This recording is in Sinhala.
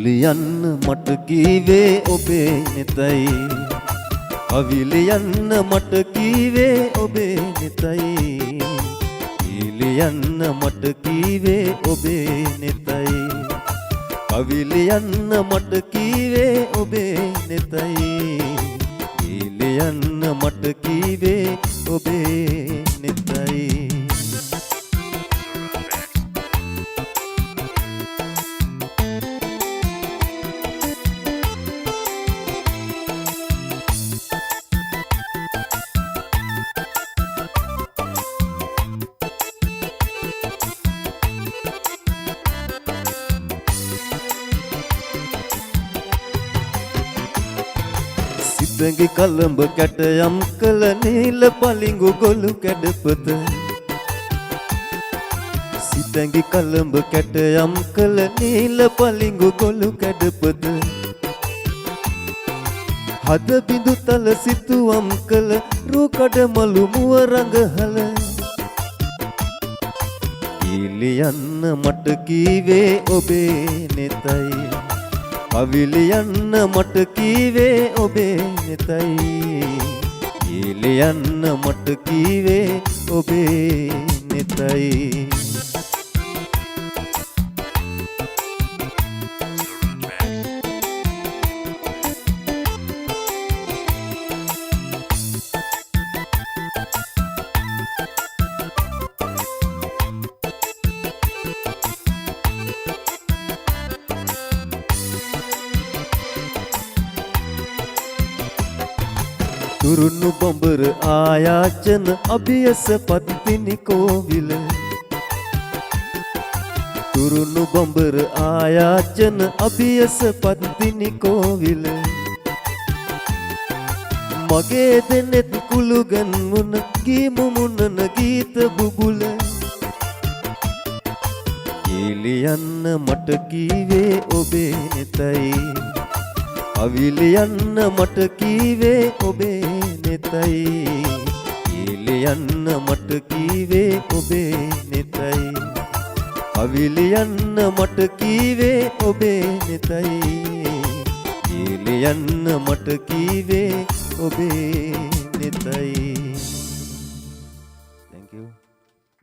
ලියන්න මට කීවේ ඔබේ නෙතයි අවිලියන්න මට කීවේ ඔබේ නෙතයි ලියන්න මට කීවේ ඔබේ නෙතයි අවිලියන්න මට කීවේ ඔබේ නෙතයි ලියන්න මට කීවේ ඔබේ නෙතයි සිතඟි කලඹ කැටයම් කළ නීල පලිඟු ගොළු කැඩපත සිතඟි කලඹ කැටයම් කළ නීල පලිඟු ගොළු කැඩපත හද බිඳු තල සිතුවම් කළ රූකඩ මලු මුව රඟහල ලියන්න මට කීවේ ඔබේ නෙතයි අවිලියන්න මට කීවේ ඔබේ නෙතයි ලියන්න මට කීවේ ඔබේ නෙතයි තුරුණු බඹර ආයාචන අභියස පත්තිනි කෝවිල තුරුණු බඹර ආයාචන අභියස පත්තිනි කෝවිල මගේ දෙනෙත් කුළුගන් මුන ගීමු මුනන ගීත බුබුල ලියන්න මට කීවේ ඔබේ නෙතයි අවිලියන්න මට කීවේ ඔබේ නෙතයි ලියන්න මට කීවේ ඔබේ නෙතයි අවිලියන්න මට කීවේ ඔබේ නෙතයි ලියන්න මට කීවේ ඔබේ නෙතයි